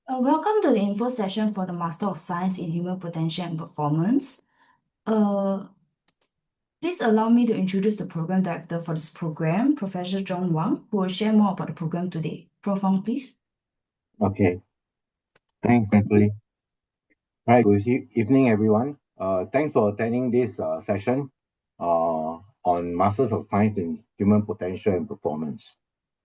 Welcome to the info session for the Master of Science in Human Potential and Performance. Please allow me to introduce the program director for this program, Professor John Wang, who will share more about the program today. Prof. Wang, please. Okay, thanks, Natalie. Hi, good evening, everyone. Thanks for attending this session on Masters of Science in Human Potential and Performance.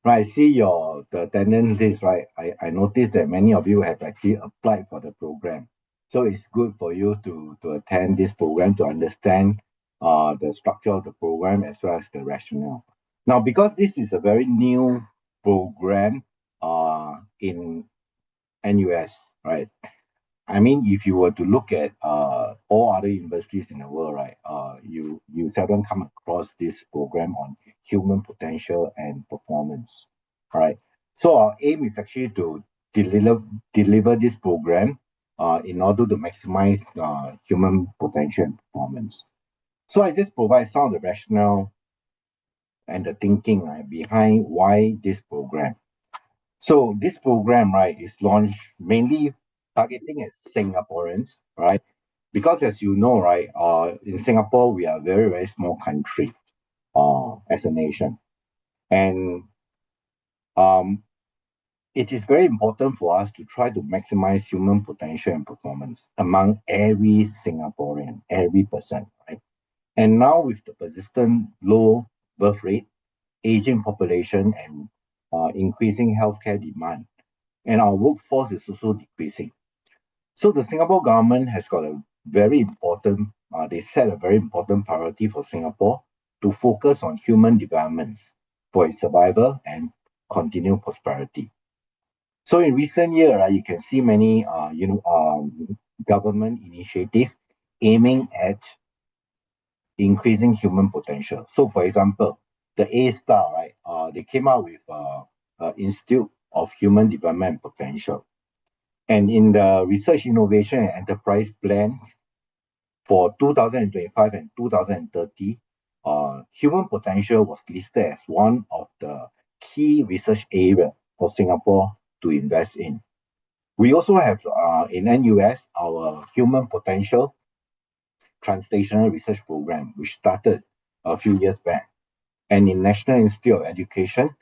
Right, I see the attendance list, right? I noticed that many of you have actually applied for the program. So it's good for you to attend this program to understand the structure of the program as well as the rationale. Now, because this is a very new program in NUS, right? I mean, if you were to look at all other universities in the world, right, you seldom come across this program on human potential and performance, right? So our aim is actually to deliver this program in order to maximize human potential and performance. So I just provide some of the rationale and the thinking behind why this program. So this program, right, is launched mainly targeting at Singaporeans, right? Because as you know, right, in Singapore, we are a very, very small country as a nation. And um, it is very important for us to try to maximize human potential and performance among every Singaporean, every person, right? And now with the persistent low birth rate, aging population, and increasing healthcare demand, and our workforce is also decreasing. So the Singapore government has got a very important, they set a very important priority for Singapore to focus on human developments for its survival and continued prosperity. So in recent years, you can see many, government initiatives aiming at increasing human potential. So for example, the A-Star, right, they came out with Institute of Human Development and Potential. And in the Research, Innovation, and Enterprise Plan for 2025 and 2030, human potential was listed as one of the key research areas for Singapore to invest in. We also have in NUS our Human Potential Translational Research Program, which started a few years back. And in National Institute of Education,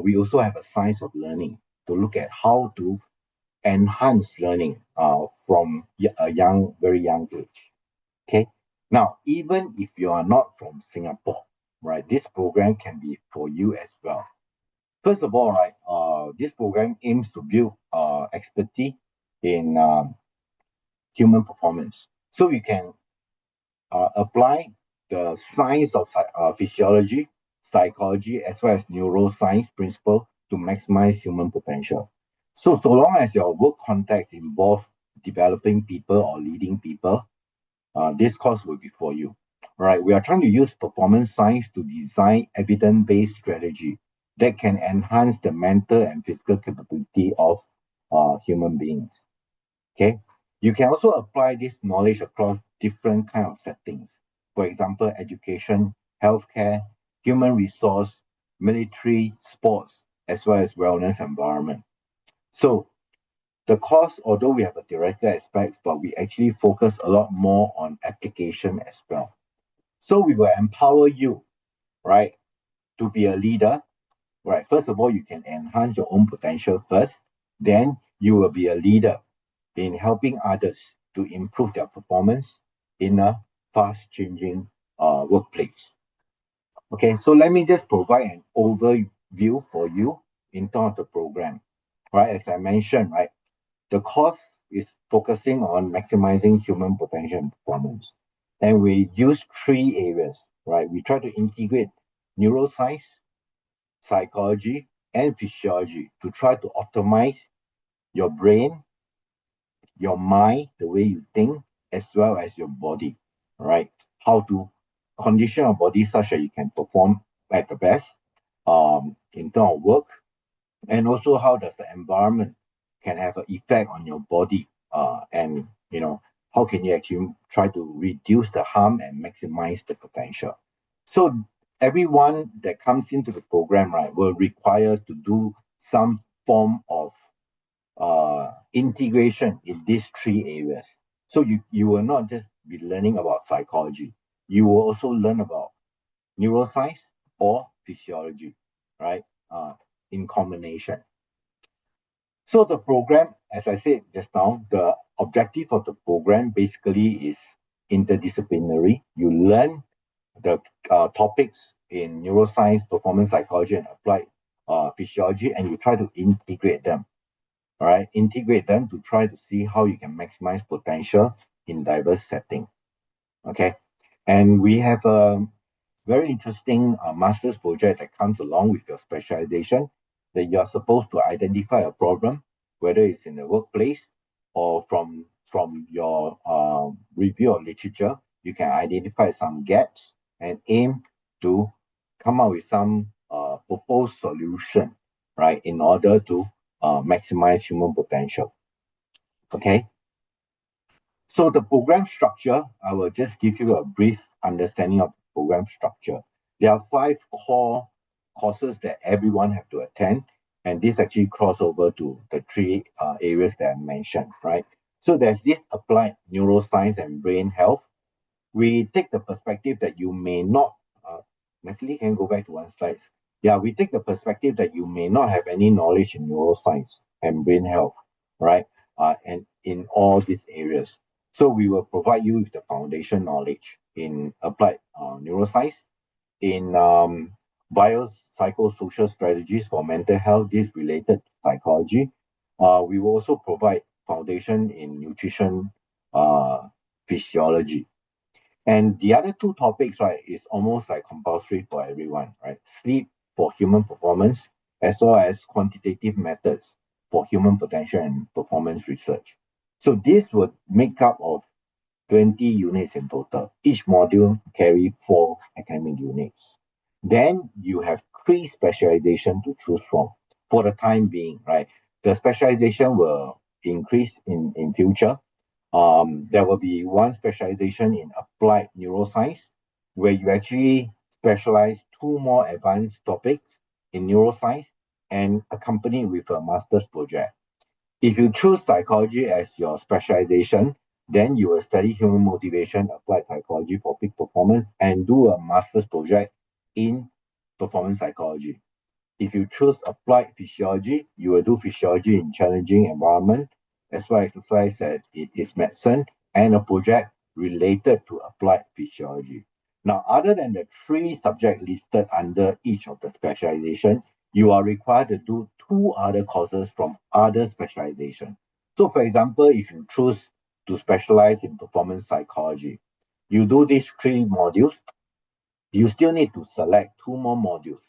we also have a Science of Learning to look at how to enhance learning from a very young age. Okay. Now, even if you are not from Singapore, right, this program can be for you as well. First of all, right, this program aims to build expertise in human performance. So you can apply the science of physiology, psychology, as well as neuroscience principle to maximize human potential. So long as your work context involves developing people or leading people, this course will be for you. Right? We are trying to use performance science to design evidence-based strategy that can enhance the mental and physical capability of human beings. Okay. You can also apply this knowledge across different kind of settings. For example, education, healthcare, human resource, military, sports, as well as wellness environment. So the course, although we have a theoretical aspect, but we actually focus a lot more on application as well. So we will empower you, right, to be a leader, right? First of all, you can enhance your own potential first, then you will be a leader in helping others to improve their performance in a fast-changing workplace. Okay, so let me just provide an overview for you in terms of the program. Right, as I mentioned, right, the course is focusing on maximizing human potential and performance. And we use three areas, right? We try to integrate neuroscience, psychology, and physiology to try to optimize your brain, your mind, the way you think, as well as your body, right? How to condition your body such that you can perform at the best in terms of work, and also how does the environment can have an effect on your body, and how can you actually try to reduce the harm and maximize the potential. So everyone that comes into the program, right, will require to do some form of integration in these three areas. So you will not just be learning about psychology. You will also learn about neuroscience or physiology, right? In combination. So the program, as I said just now, the objective of the program basically is interdisciplinary. You learn the topics in neuroscience, performance psychology, and applied physiology, and you try to integrate them. All right, integrate them to try to see how you can maximize potential in diverse settings. Okay, and we have a very interesting master's project that comes along with your specialization, that you are supposed to identify a problem, whether it's in the workplace or from your review of literature. You can identify some gaps and aim to come up with some proposed solution, right, in order to maximize human potential. Okay. So the program structure, I will just give you a brief understanding of the program structure. There are 5 core courses that everyone have to attend, and this actually cross over to the 3 areas that I mentioned, right? So there's this applied neuroscience and brain health. We take the perspective that you may not, Natalie, can go back to one slide. Yeah, we take the perspective that you may not have any knowledge in neuroscience and brain health, right? And in all these areas. So we will provide you with the foundation knowledge in applied neuroscience, in biopsychosocial strategies for mental health, this related psychology. We will also provide foundation in nutrition physiology. And the other 2 topics, right, is almost like compulsory for everyone, right? Sleep for human performance, as well as quantitative methods for human potential and performance research. So this would make up of 20 units in total. Each module carry 4 academic units. Then you have 3 specializations to choose from for the time being, right? The specialization will increase in future. There will be one specialization in applied neuroscience, where you actually specialize 2 more advanced topics in neuroscience and accompanied with a master's project. If you choose psychology as your specialization, then you will study human motivation, applied psychology for peak performance, and do a master's project in performance psychology. If you choose applied physiology, you will do physiology in challenging environment, as well as exercise as it is medicine, and a project related to applied physiology. Now, other than the 3 subjects listed under each of the specialization, you are required to do 2 other courses from other specialization. So, for example, if you choose to specialize in performance psychology, you do these 3 modules, you still need to select 2 more modules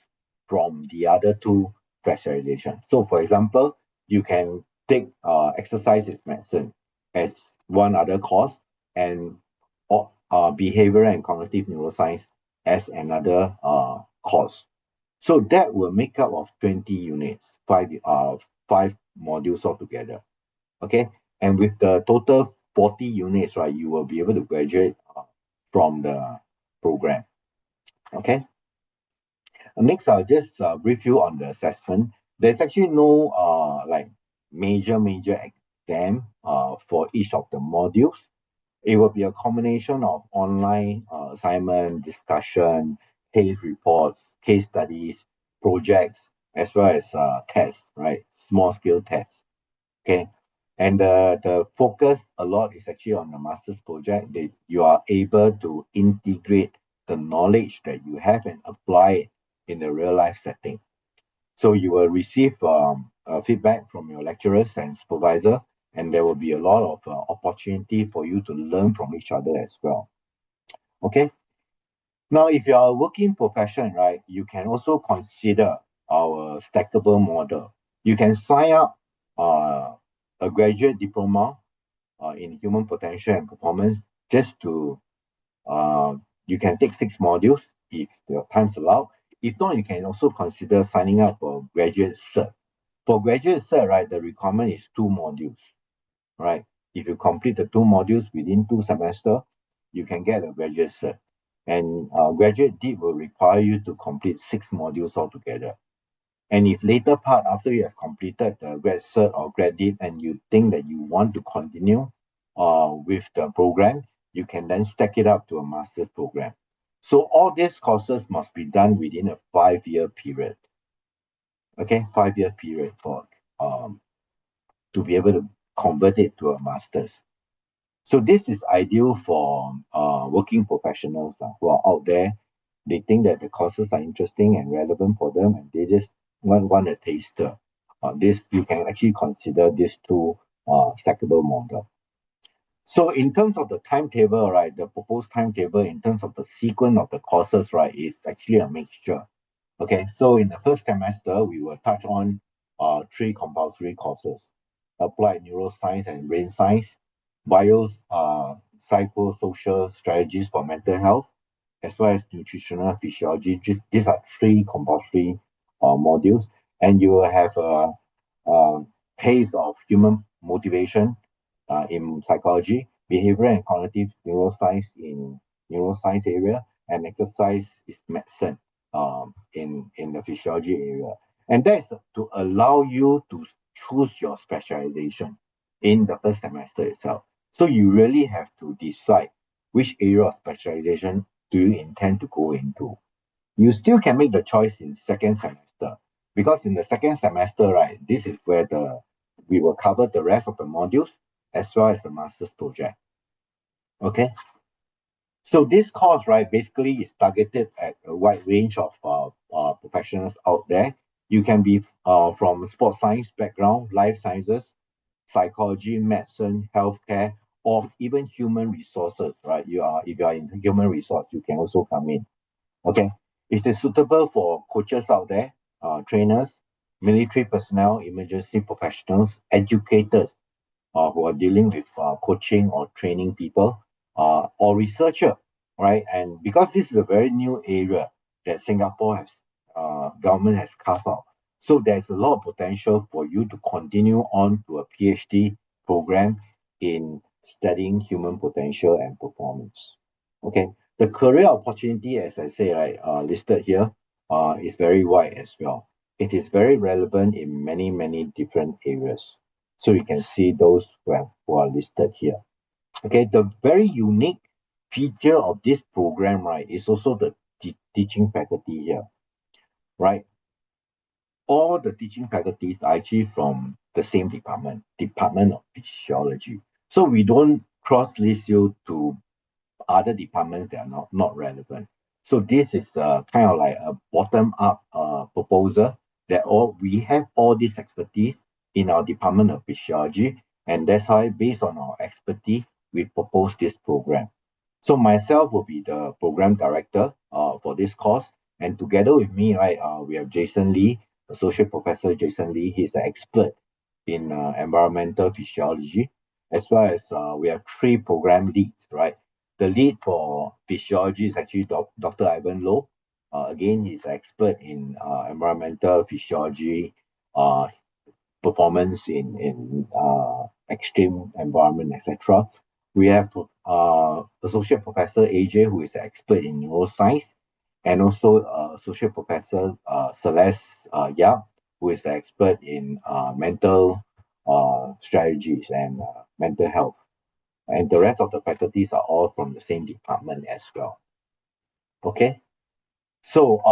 from the other 2 specializations. So, for example, you can take exercise is medicine as one other course, and behavioral and cognitive neuroscience as another course. So that will make up of 20 units, 5 modules altogether. Okay, and with the total 40 units, right, you will be able to graduate from the program. Okay. Next, I'll just brief you on the assessment. There's actually no like major exam for each of the modules. It will be a combination of online assignment, discussion, case reports, case studies, projects, as well as tests, right? Small scale tests. Okay. And the focus a lot is actually on the master's project, that you are able to integrate the knowledge that you have and apply it in the real life setting. So you will receive feedback from your lecturers and supervisor, and there will be a lot of opportunity for you to learn from each other as well. Okay. Now, if you are a working profession, right, you can also consider our stackable model. You can sign up a graduate diploma in human potential and performance, just to you can take 6 modules if your time's allowed. If not, you can also consider signing up for graduate cert. For graduate cert, right, the requirement is 2 modules, right? If you complete the 2 modules within 2 semesters, you can get a graduate cert. And graduate dip will require you to complete 6 modules altogether. And if later part, after you have completed the grad cert or grad dip and you think that you want to continue with the program, you can then stack it up to a master's program. So all these courses must be done within a 5-year period. Okay, 5-year period for to be able to convert it to a master's. So this is ideal for working professionals who are out there. They think that the courses are interesting and relevant for them, and they just want a taster. This you can actually consider these two stackable model. So in terms of the timetable, right, the proposed timetable in terms of the sequence of the courses, right, is actually a mixture. Okay, so in the first semester, we will touch on 3 compulsory courses: applied neuroscience and brain science, bio psychosocial strategies for mental health, as well as nutritional physiology. These are 3 compulsory modules, and you will have a taste of human motivation in psychology, behavioral and cognitive neuroscience in neuroscience area, and exercise is medicine in the physiology area. And that is to allow you to choose your specialization in the first semester itself. So you really have to decide which area of specialization do you intend to go into. You still can make the choice in second semester, because in the second semester, right, this is where we will cover the rest of the modules as well as the master's project. Okay. So this course, right, basically is targeted at a wide range of professionals out there. You can be from sports science background, life sciences, psychology, medicine, healthcare, or even human resources, right? If you are in human resource, you can also come in. Okay. It is suitable for coaches out there, trainers, military personnel, emergency professionals, educators who are dealing with coaching or training people, or researcher, right? And because this is a very new area that Singapore has, government has carved out, so there's a lot of potential for you to continue on to a PhD program in studying human potential and performance. Okay, the career opportunity, as I say, right, listed here, is very wide as well. It is very relevant in many different areas. So you can see those who are listed here. Okay, the very unique feature of this program, right, is also the teaching faculty here, right? All the teaching faculties are actually from the same department, Department of Physiology. So we don't cross-list you to other departments that are not relevant. So this is kind of like a bottom-up proposal that we have all this expertise in our Department of Physiology, and that's why, based on our expertise, we propose this program. So myself will be the program director for this course, and together with me, right, we have Jason Lee, Associate Professor Jason Lee. He's an expert in environmental physiology, as well as we have 3 program leads, right? The lead for physiology is actually Dr. Ivan Low. Again, he's an expert in environmental physiology, performance in extreme environment, etc. We have Associate Professor AJ, who is an expert in neuroscience, and also Associate Professor Celeste Yap, who is the expert in mental strategies and mental health. And the rest of the faculties are all from the same department as well. Okay, so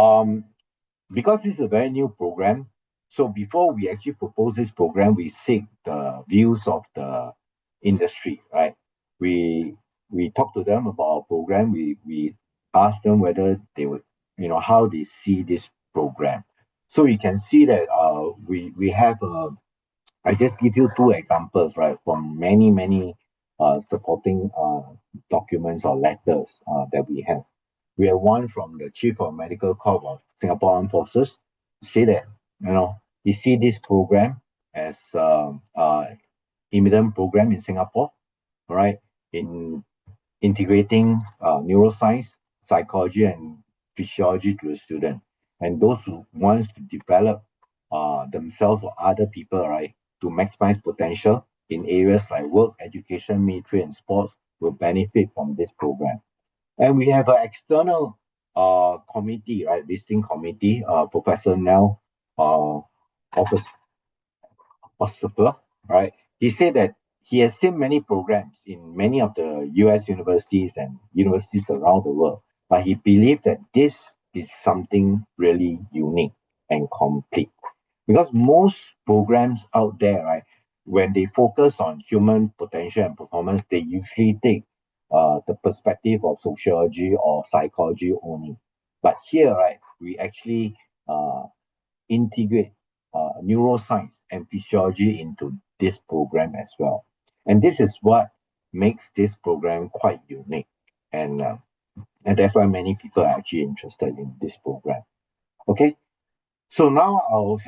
because this is a very new program, so before we actually propose this program, we seek the views of the industry, right? We talk to them about our program. We ask them whether they would, how they see this program. So you can see that we have I just give you 2 examples, right, from many supporting documents or letters that we have. We have one from the Chief of Medical Corps of Singapore Armed Forces, say that, he see this program as imminent program in Singapore, right, in integrating neuroscience, psychology, and physiology to the student. And those who wants to develop themselves or other people, right, to maximize potential in areas like work, education, military, and sports will benefit from this program. And we have an external committee, right, visiting committee, Professor Nell of a philosopher, right? He said that he has seen many programs in many of the US universities and universities around the world, but he believed that this is something really unique and complete. Because most programs out there, right, when they focus on human potential and performance, they usually take the perspective of sociology or psychology only. But here, right, we actually integrate neuroscience and physiology into this program as well. And this is what makes this program quite unique. And that's why many people are actually interested in this program. Okay, so now I'll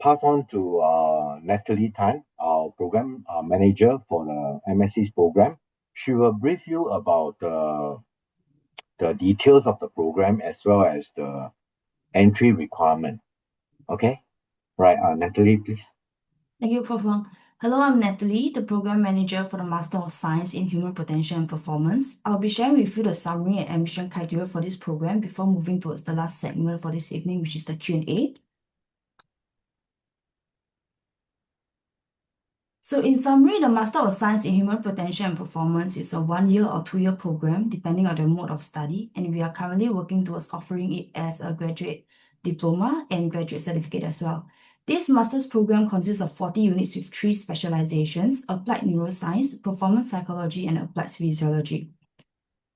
pass on to Natalie Tan, our program manager for the MSc's program. She will brief you about the details of the program as well as the entry requirement. Okay, right, Natalie, please. Thank you, Prof. Wang. Hello, I'm Natalie, the Program Manager for the Master of Science in Human Potential and Performance. I'll be sharing with you the summary and admission criteria for this program before moving towards the last segment for this evening, which is the Q&A. So in summary, the Master of Science in Human Potential and Performance is a 1-year or 2-year program, depending on the mode of study, and we are currently working towards offering it as a graduate diploma and graduate certificate as well. This master's program consists of 40 units with 3 specializations: applied neuroscience, performance psychology, and applied physiology.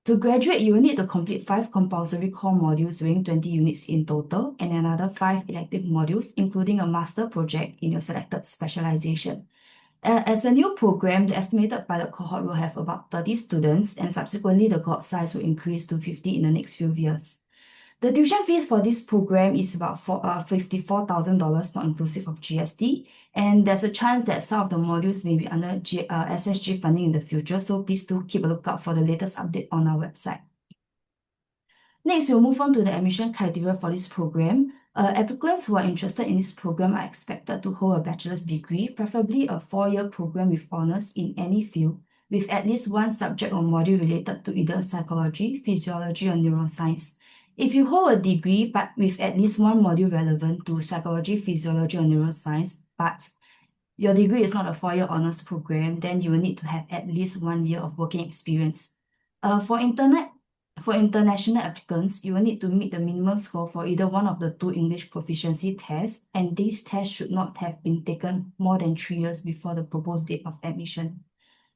To graduate, you will need to complete 5 compulsory core modules weighing 20 units in total and another 5 elective modules, including a master project in your selected specialization. As a new program, the estimated pilot cohort will have about 30 students, and subsequently the cohort size will increase to 50 in the next few years. The tuition fees for this program is about $54,000, not inclusive of GST, and there's a chance that some of the modules may be under SSG funding in the future, so please do keep a lookout for the latest update on our website. Next, we'll move on to the admission criteria for this program. Applicants who are interested in this program are expected to hold a bachelor's degree, preferably a 4-year program with honors in any field, with at least 1 subject or module related to either psychology, physiology, or neuroscience. If you hold a degree but with at least 1 module relevant to psychology, physiology, or neuroscience, but your degree is not a 4-year honors program, then you will need to have at least 1 year of working experience. For international applicants, you will need to meet the minimum score for either one of the 2 English proficiency tests, and these tests should not have been taken more than 3 years before the proposed date of admission.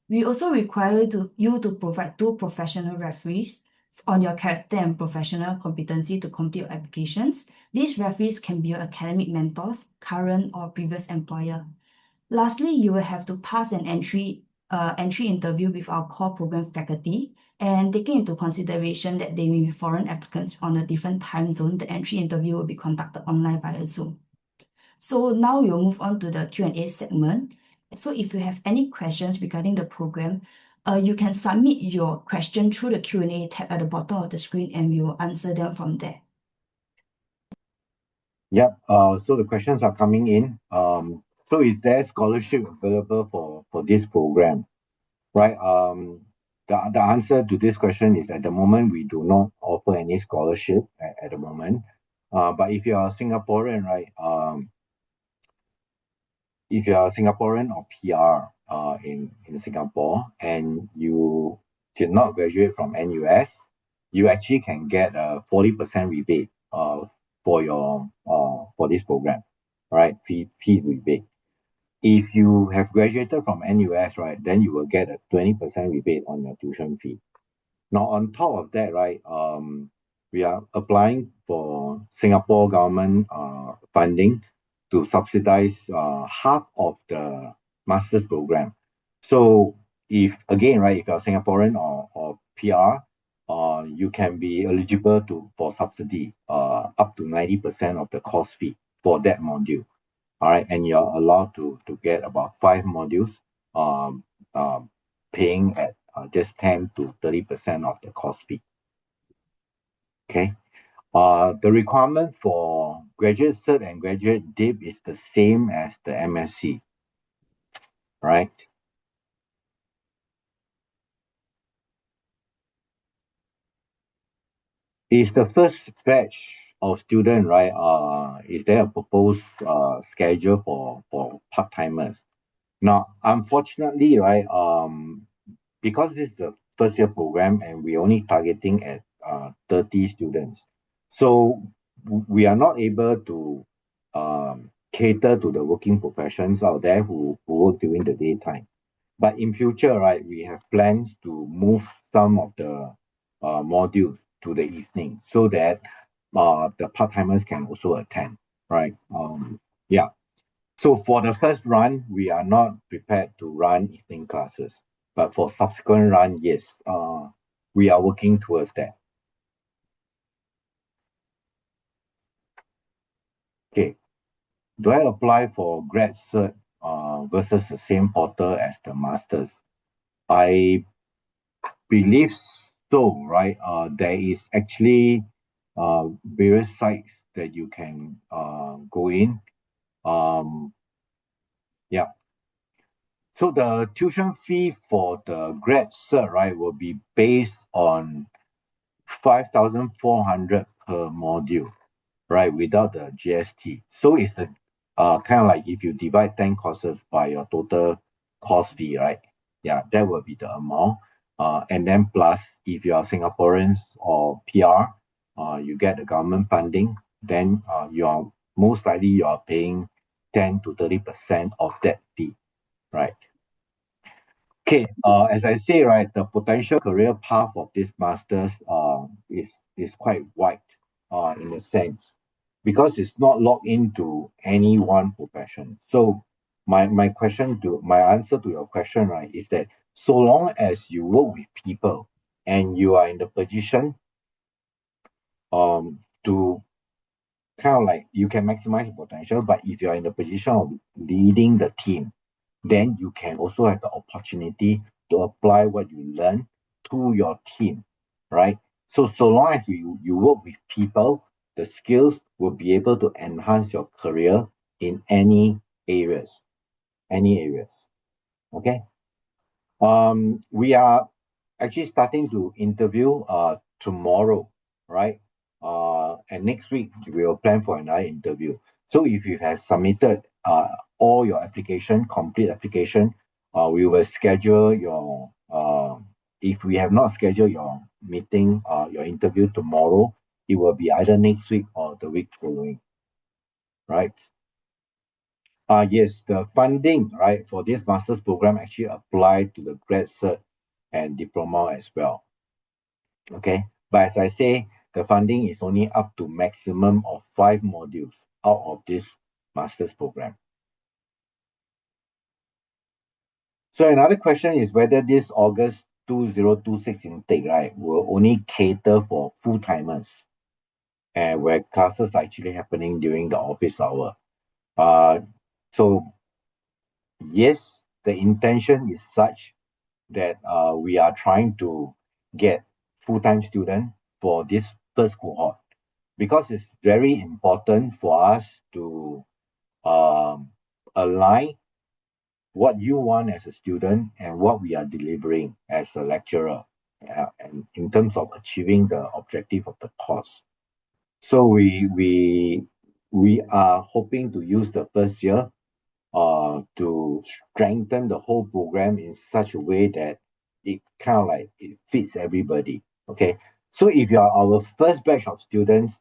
We also require you to provide 2 professional referees on your character and professional competency to complete your applications. These referees can be your academic mentors, current or previous employer. Lastly, you will have to pass an entry interview with our core program faculty, and taking into consideration that they may be foreign applicants on a different time zone, the entry interview will be conducted online via Zoom. So now we'll move on to the Q&A segment. So if you have any questions regarding the program, you can submit your question through the Q&A tab at the bottom of the screen, and we will answer them from there. Yep. So the questions are coming in. So is there scholarship available for this program? Right. The answer to this question is at the moment we do not offer any scholarship at the moment. But if you are a Singaporean, right? If you are a Singaporean or PR in Singapore and you did not graduate from NUS, you actually can get a 40% rebate for this program, right? Fee rebate. If you have graduated from NUS, right, then you will get a 20% rebate on your tuition fee. Now, on top of that, right, we are applying for Singapore government funding to subsidize half of the master's program. So if you're Singaporean or PR, you can be eligible for subsidy up to 90% of the course fee for that module. All right, and you're allowed to get about 5 modules, paying at just 10 to 30% of the course fee. Okay. The requirement for graduate cert and graduate dip is the same as the MSc, right? Is the first batch of student, right, is there a proposed schedule for part-timers? Now, unfortunately, right, because this is the first year program and we're only targeting at 30 students, so we are not able to cater to the working professions out there who work during the daytime. But in future, right, we have plans to move some of the modules to the evening so that the part-timers can also attend, right? Yeah. So for the first run, we are not prepared to run evening classes, but for subsequent run, yes, we are working towards that. Okay. Do I apply for grad cert versus the same portal as the masters? I believe so, right? There is actually various sites that you can go in. Yeah. So the tuition fee for the grad cert, right, will be based on 5,400 per module, right, without the GST. So it's the kind of like if you divide 10 courses by your total course fee, right? Yeah, that will be the amount. And then plus, if you are Singaporeans or PR, you get the government funding, then you are most likely you are paying 10 to 30% of that fee, right? Okay, as I say, right, the potential career path of this masters is quite wide in a sense because it's not locked into any one profession. So my answer to your question, right, is that so long as you work with people and you are in the position to kind of like you can maximize your potential, but if you're in the position of leading the team, then you can also have the opportunity to apply what you learn to your team, right? So long as you work with people, the skills will be able to enhance your career in any areas, okay? We are actually starting to interview tomorrow, right? And next week we will plan for another interview. So if you have submitted all your application, complete application, we will schedule your. If we have not scheduled your meeting, your interview tomorrow, it will be either next week or the week following, right? Yes, the funding, right, for this master's program actually apply to the grad cert and diploma as well. Okay, but as I say, the funding is only up to maximum of 5 modules out of this master's program. So another question is whether this August 2026 intake, right, will only cater for full-timers and where classes are actually happening during the office hour. So yes, the intention is such that we are trying to get full-time students for this first cohort because it's very important for us to align what you want as a student and what we are delivering as a lecturer and in terms of achieving the objective of the course. So we are hoping to use the first year to strengthen the whole program in such a way that it kind of like it fits everybody. Okay, so if you are our first batch of students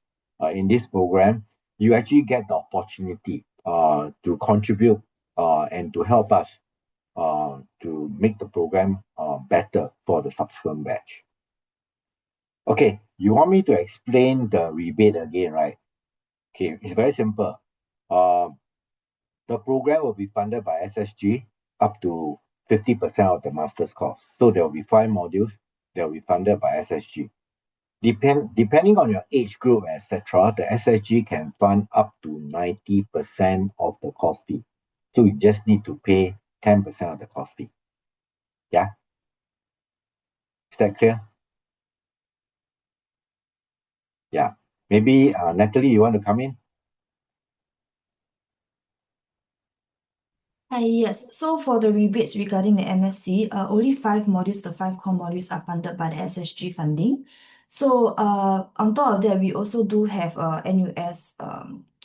in this program, you actually get the opportunity to contribute and to help us to make the program better for the subsequent batch. Okay, you want me to explain the rebate again, right? Okay, it's very simple. The program will be funded by SSG up to 50% of the master's cost. So there will be 5 modules that will be funded by SSG. Depending on your age group, etc., the SSG can fund up to 90% of the cost fee. So you just need to pay 10% of the cost fee. Yeah? Is that clear? Yeah. Maybe Natalie, you want to come in? Yes, so for the rebates regarding the MSc, only 5 modules, the 5 core modules are funded by the SSG funding. So on top of that, we also do have a NUS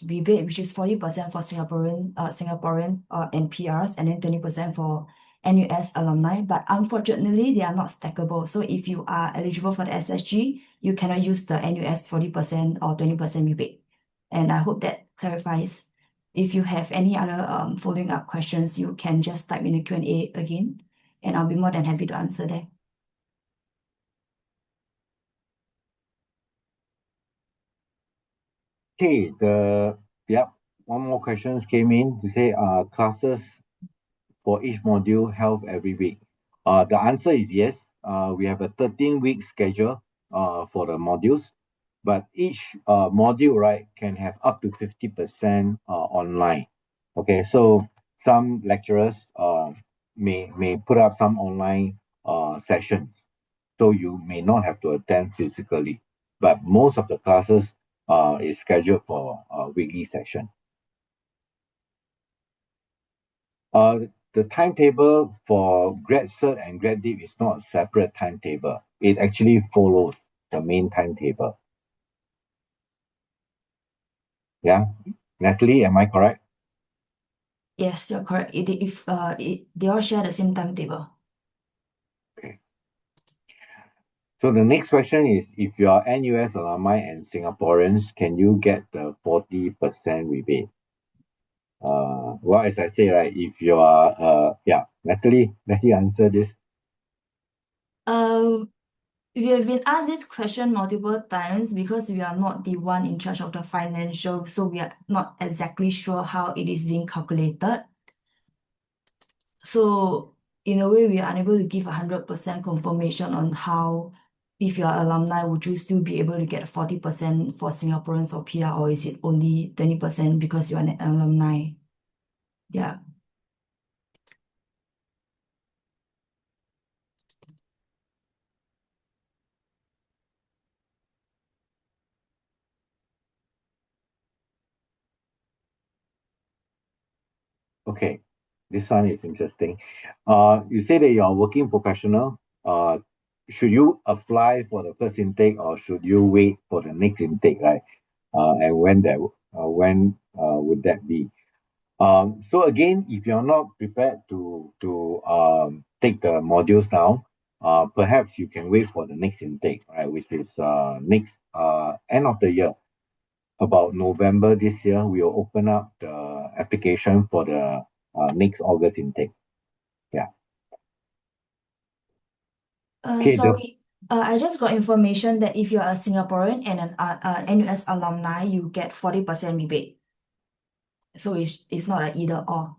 rebate, which is 40% for Singaporean and PRs, and then 20% for NUS alumni. But unfortunately, they are not stackable. So if you are eligible for the SSG, you cannot use the NUS 40% or 20% rebate. And I hope that clarifies. If you have any other following up questions, you can just type in the Q&A again, and I'll be more than happy to answer that. Okay, one more questions came in to say classes for each module held every week. The answer is yes. We have a 13-week schedule for the modules, but each module, right, can have up to 50% online. Okay, so some lecturers may put up some online sessions, so you may not have to attend physically, but most of the classes is scheduled for a weekly session. The timetable for grad cert and grad dip is not a separate timetable. It actually follows the main timetable. Yeah, Natalie, am I correct? Yes, you're correct. They all share the same timetable. Okay. So the next question is, if you are NUS alumni and Singaporeans, can you get the 40% rebate? Well, as I say, right, if you are, Natalie, let you answer this. We have been asked this question multiple times because we are not the one in charge of the financial, so we are not exactly sure how it is being calculated. So in a way, we are unable to give 100% confirmation on how, if you are alumni, would you still be able to get 40% for Singaporeans or PR, or is it only 20% because you are an alumni? Yeah. Okay, this one is interesting. You say that you are working professional. Should you apply for the first intake or should you wait for the next intake, right? And when would that be? So again, if you're not prepared to take the modules now, perhaps you can wait for the next intake, right? Which is next end of the year. About November this year, we will open up the application for the next August intake. Yeah. Okay. Sorry, I just got information that if you are a Singaporean and an NUS alumni, you get 40% rebate. So it's not an either or.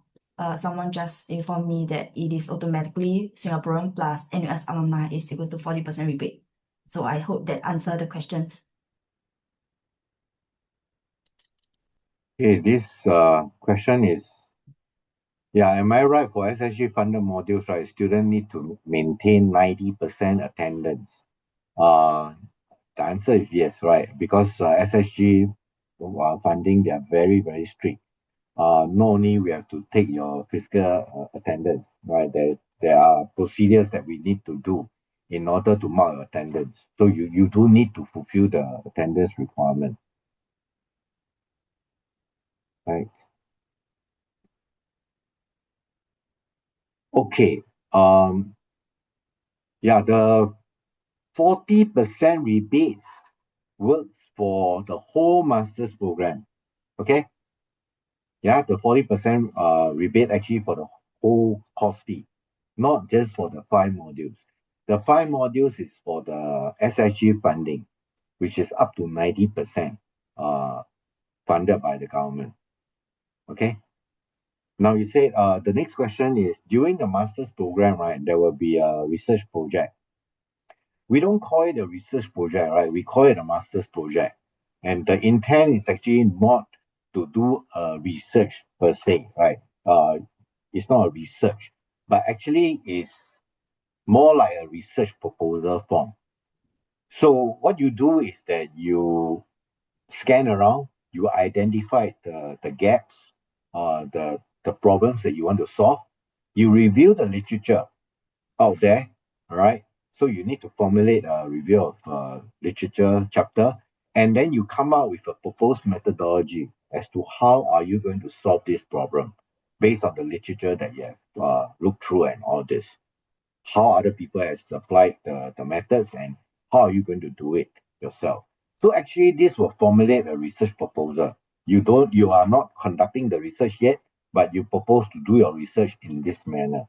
Someone just informed me that it is automatically Singaporean plus NUS alumni is equals to 40% rebate. So I hope that answered the questions. Okay, this question is, am I right for SSG funded modules, right? Students need to maintain 90% attendance. The answer is yes, right? Because SSG funding, they are very, very strict. Not only we have to take your physical attendance, right? There are procedures that we need to do in order to mark attendance. So you do need to fulfill the attendance requirement, right? Okay. The 40% rebates works for the whole master's program. Okay. Yeah, the 40% rebate actually for the whole course fee, not just for the 5 modules. The 5 modules is for the SSG funding, which is up to 90% funded by the government. Okay. Now you said the next question is, during the master's program, right, there will be a research project. We don't call it a research project, right? We call it a master's project. And the intent is actually not to do a research per se, right? It's not a research, but actually is more like a research proposal form. So what you do is that you scan around, you identify the gaps, the problems that you want to solve, you review the literature out there, all right? So you need to formulate a review of literature chapter, and then you come out with a proposed methodology as to how are you going to solve this problem based on the literature that you have looked through and all this. How other people has applied the methods, and how are you going to do it yourself. So actually this will formulate a research proposal. You are not conducting the research yet, but you propose to do your research in this manner.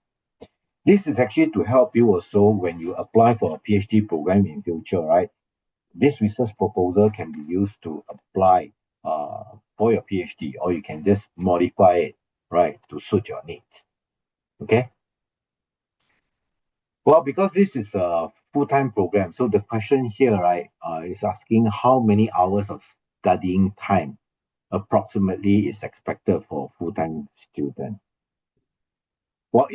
This is actually to help you also when you apply for a PhD program in future, right? This research proposal can be used to apply for your PhD, or you can just modify it, right, to suit your needs. Okay? Well, because this is a full-time program, so the question here, right, is asking how many hours of studying time approximately is expected for a full-time student. Well,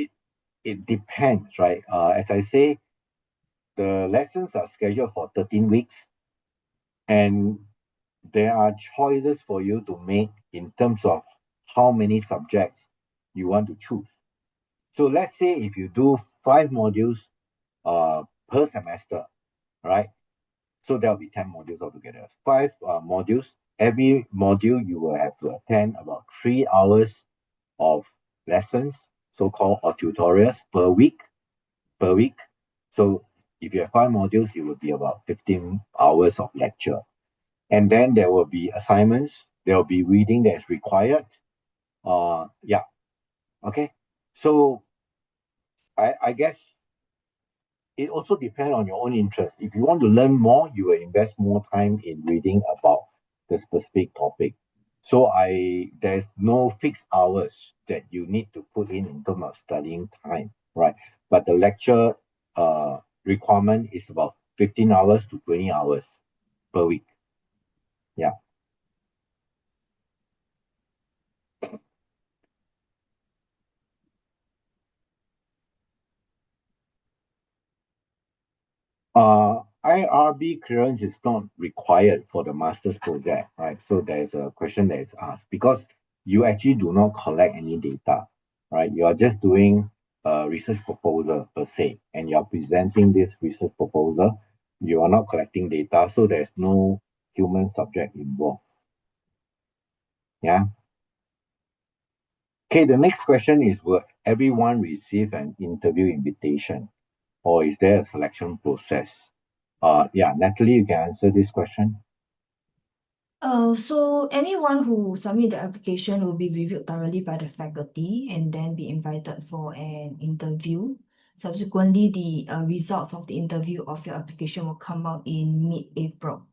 it depends, right? As I say, the lessons are scheduled for 13 weeks, and there are choices for you to make in terms of how many subjects you want to choose. So let's say if you do 5 modules per semester, right? So there'll be 10 modules altogether. 5 modules. Every module you will have to attend about 3 hours of lessons, so-called or tutorials per week. So if you have 5 modules, it will be about 15 hours of lecture. And then there will be assignments. There will be reading that is required. Yeah. Okay. So I guess it also depends on your own interest. If you want to learn more, you will invest more time in reading about the specific topic. So there's no fixed hours that you need to put in terms of studying time, right? But the lecture requirement is about 15 hours to 20 hours per week. Yeah. IRB clearance is not required for the master's project, right? So there's a question that is asked because you actually do not collect any data, right? You are just doing a research proposal per se, and you're presenting this research proposal. You are not collecting data, so there's no human subject involved. Yeah. Okay, the next question is, will everyone receive an interview invitation, or is there a selection process? Yeah, Natalie, you can answer this question. So anyone who submit the application will be reviewed thoroughly by the faculty and then be invited for an interview. Subsequently, the results of the interview of your application will come out in mid-April.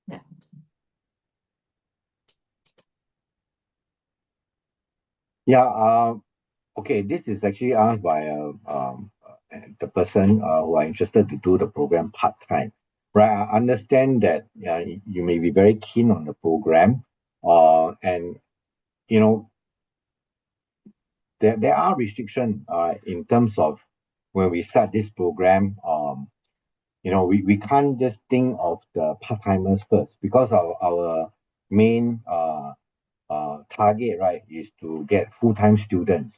Yeah. Yeah, okay, this is actually asked by the person who are interested to do the program part-time. Right, I understand that you may be very keen on the program, and you know there are restrictions in terms of when we start this program. We can't just think of the part-timers first because our main target, right, is to get full-time students.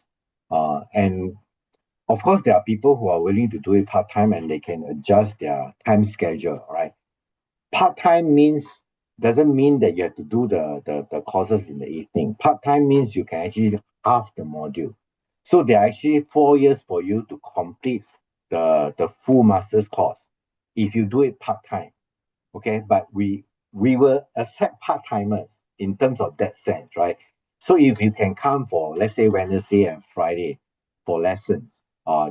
And of course, there are people who are willing to do it part-time and they can adjust their time schedule, right? Part-time doesn't mean that you have to do the courses in the evening. Part-time means you can actually half the module. So there are actually 4 years for you to complete the full master's course if you do it part-time. Okay, but we will accept part-timers in terms of that sense, right? So if you can come for, let's say, Wednesday and Friday for lessons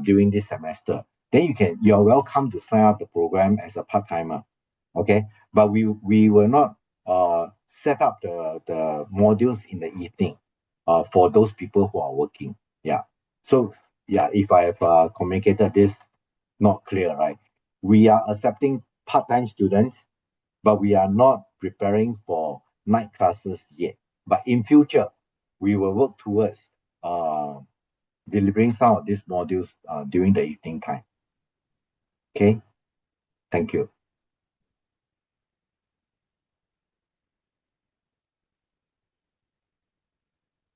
during this semester, then you're welcome to sign up the program as a part-timer. Okay, but we will not set up the modules in the evening for those people who are working. Yeah. So yeah, if I have communicated this not clear, right? We are accepting part-time students, but we are not preparing for night classes yet. But in future, we will work towards uh, delivering some of these modules during the evening time. Okay, thank you.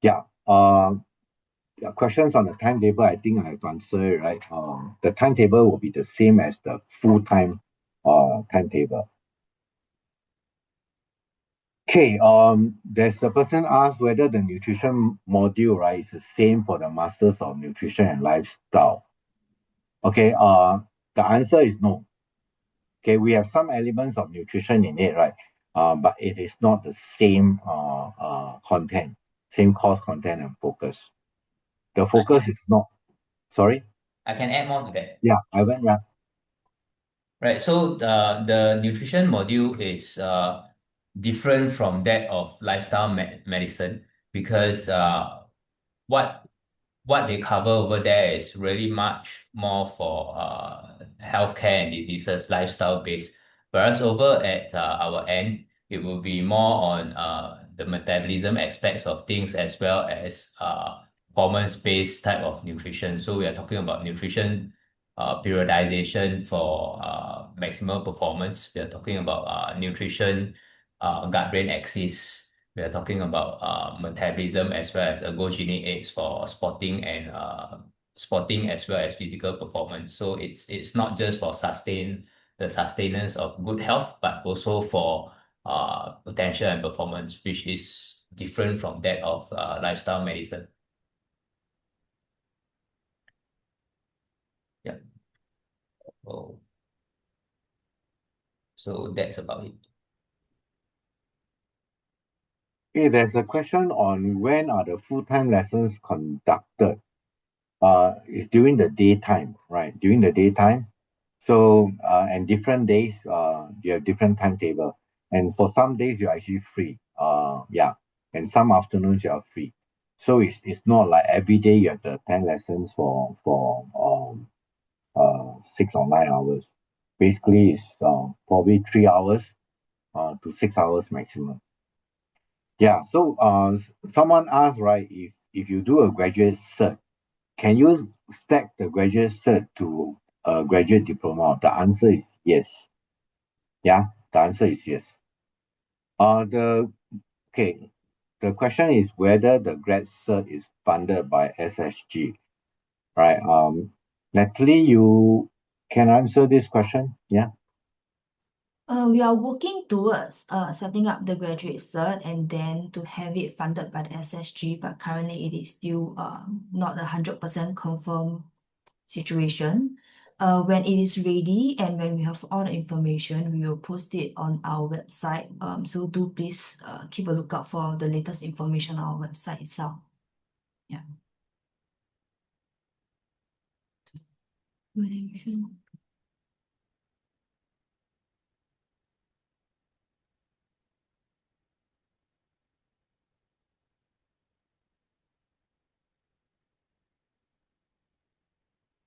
Yeah. questions on the timetable, I think I have answered, right? The timetable will be the same as the full-time timetable. Okay, there's a person asked whether the nutrition module, right, is the same for the Masters of Nutrition and Lifestyle. Okay, the answer is no. Okay, we have some elements of nutrition in it, right? But it is not the same content, same course content and focus. The focus is not, sorry? I can add more to that. Yeah, Ivan, yeah. Right. So the nutrition module is different from that of lifestyle medicine because what they cover over there is really much more for healthcare and diseases, lifestyle based. Whereas over at our end, it will be more on the metabolism aspects of things as well as performance based type of nutrition. So we are talking about nutrition periodization for maximal performance. We are talking about nutrition, gut-brain axis. We are talking about metabolism as well as ergogenic aids for sporting and sporting as well as physical performance. So it's not just for the sustenance of good health, but also for potential and performance, which is different from that of lifestyle medicine. Yeah. So that's about it. Okay, there's a question on when are the full-time lessons conducted. It's during the daytime, right? During the daytime. So, and different days, you have different timetable. And for some days, you're actually free. Yeah. And some afternoons, you are free. So it's not like every day you have to attend lessons for 6 or 9 hours. Basically, it's probably 3 hours to 6 hours maximum. Yeah. So someone asked, right, if you do a graduate cert, can you stack the graduate cert to a graduate diploma? The answer is yes. Yeah, the answer is yes. The question is whether the grad cert is funded by SSG, right? Natalie, you can answer this question. Yeah. We are working towards setting up the graduate cert and then to have it funded by the SSG, but currently it is still not 100% confirmed situation. When it is ready and when we have all the information, we will post it on our website. So do please keep a lookout for the latest information on our website itself. Yeah.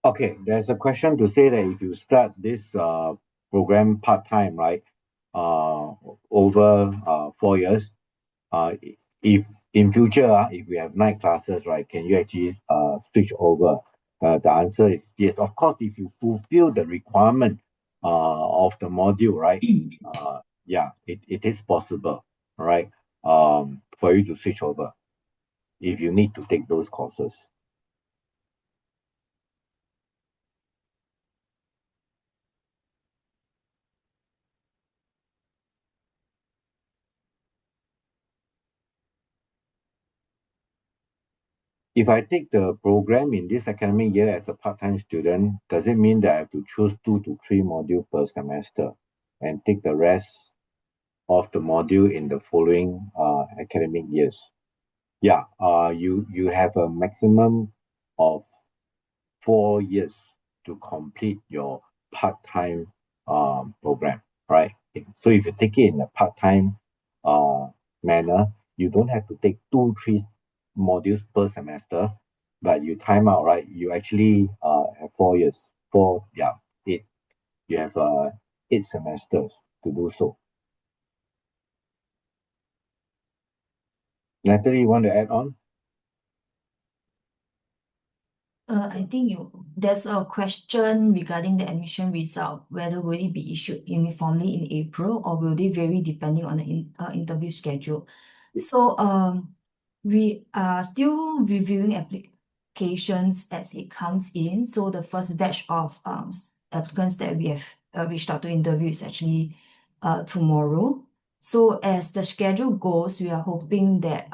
Okay, there's a question to say that if you start this program part-time, right, over 4 years, if in future, if we have night classes, right, can you actually switch over? The answer is yes. Of course, if you fulfill the requirement of the module, right, yeah, it is possible, right, for you to switch over if you need to take those courses. If I take the program in this academic year as a part-time student, does it mean that I have to choose 2 to 3 modules per semester and take the rest of the module in the following academic years? Yeah, you have a maximum of 4 years to complete your part-time program, right? So if you take it in a part-time manner, you don't have to take 2, 3 modules per semester, but you time out, right? You actually have 4 years, 8. You have 8 semesters to do so. Natalie, you want to add on? I think there's a question regarding the admission result, whether will it be issued uniformly in April or will they vary depending on the interview schedule. So we are still reviewing applications as it comes in. So the first batch of applicants that we have reached out to interview is actually tomorrow. So as the schedule goes, we are hoping that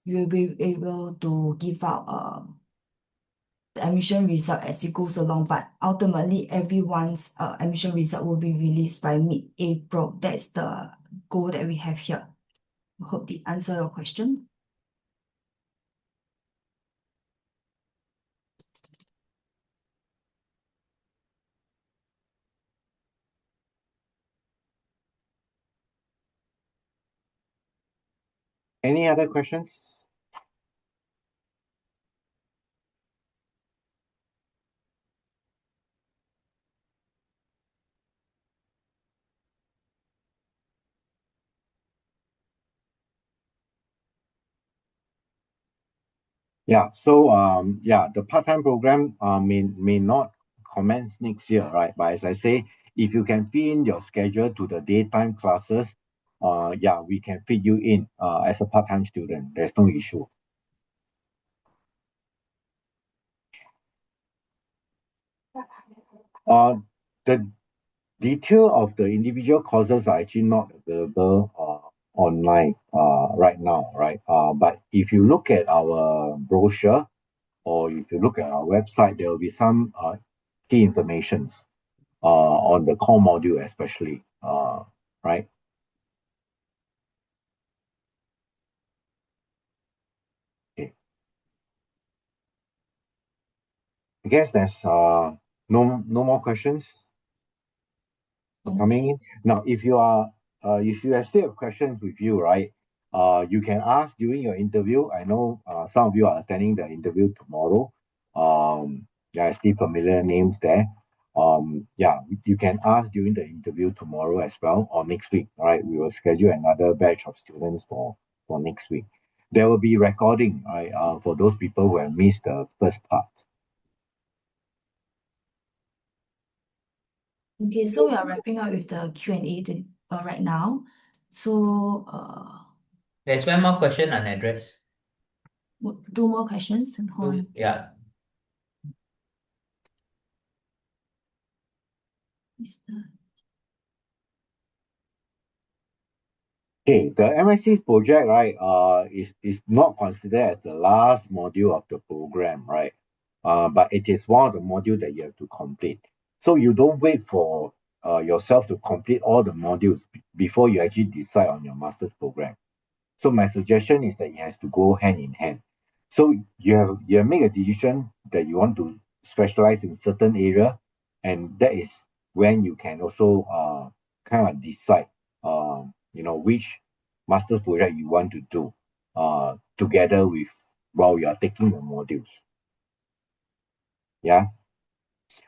we will be able to give out the admission result as it goes along, but ultimately everyone's admission result will be released by mid-April. That's the goal that we have here. I hope they answer your question. Any other questions? Yeah, so the part-time program may not commence next year, right? But as I say, if you can fit in your schedule to the daytime classes, we can fit you in as a part-time student. There's no issue. The detail of the individual courses are actually not available online right now, right? But if you look at our brochure or if you look at our website, there will be some key informations on the core module especially, right? Okay. I guess there's no more questions coming in. Now, if you have still have questions with you, right? You can ask during your interview. I know some of you are attending the interview tomorrow. There are still familiar names there. You can ask during the interview tomorrow as well or next week. All right, we will schedule another batch of students for next week. There will be recording, right? For those people who have missed the first part. Okay, so we are wrapping up with the Q&A right now. So There's one more question unaddressed. two more questions. Hold on. Yeah. Okay, the MSc project, right, is not considered as the last module of the program, right? But it is one of the modules that you have to complete. So you don't wait for yourself to complete all the modules before you actually decide on your master's program. So my suggestion is that it has to go hand in hand. So you have made a decision that you want to specialize in certain area, and that is when you can also kind of decide which master's project you want to do together with while you are taking the modules. Yeah.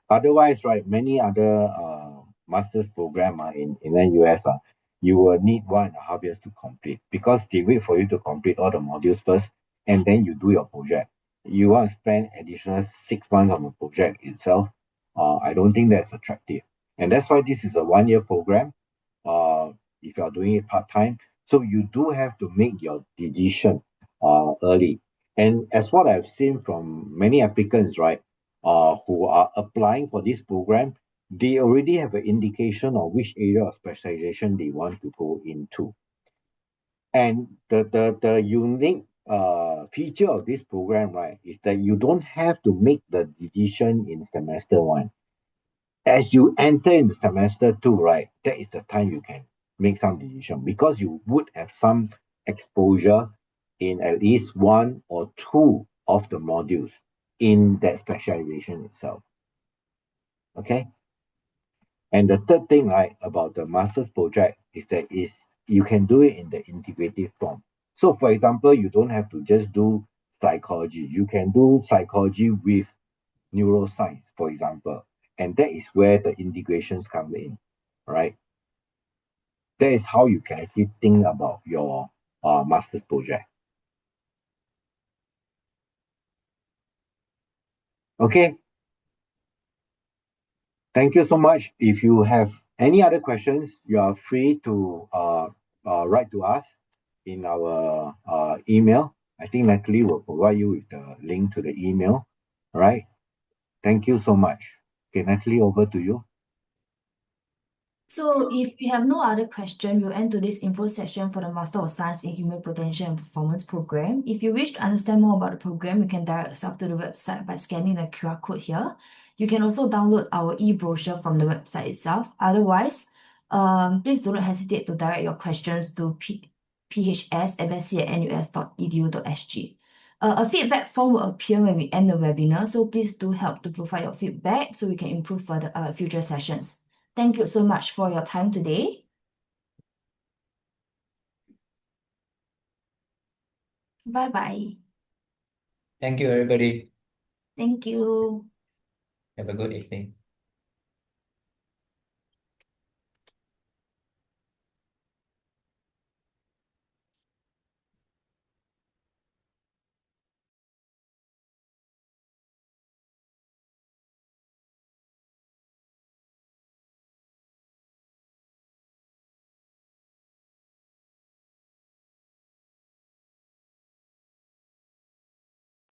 Otherwise, right, many other master's program in NUS, you will need 1.5 years to complete because they wait for you to complete all the modules first and then you do your project. You want to spend additional 6 months on the project itself. I don't think that's attractive. And that's why this is a 1-year program. If you are doing it part-time. So you do have to make your decision early. And as what I've seen from many applicants, right, who are applying for this program, they already have an indication of which area of specialization they want to go into. And the unique feature of this program, right, is that you don't have to make the decision in semester 1. As you enter into semester 2, right, that is the time you can make some decision because you would have some exposure in at least 1 or 2 of the modules in that specialization itself. Okay. And the third thing, right, about the master's project is that you can do it in the integrative form. So for example, you don't have to just do psychology. You can do psychology with neuroscience, for example. And that is where the integrations come in, right? That is how you can actually think about your master's project. Okay. Thank you so much. If you have any other questions, you are free to write to us in our email. I think Natalie will provide you with the link to the email. All right. Thank you so much. Okay, Natalie, over to you. So if you have no other question, we'll end today's info session for the Master of Science in Human Potential and Performance program. If you wish to understand more about the program, you can direct yourself to the website by scanning the QR code here. You can also download our e-brochure from the website itself. Otherwise, please do not hesitate to direct your questions to phs@msc@nus.edu.sg. A feedback form will appear when we end the webinar, so please do help to provide your feedback so we can improve for the future sessions. Thank you so much for your time today. Bye-bye. Thank you, everybody. Thank you. Have a good evening.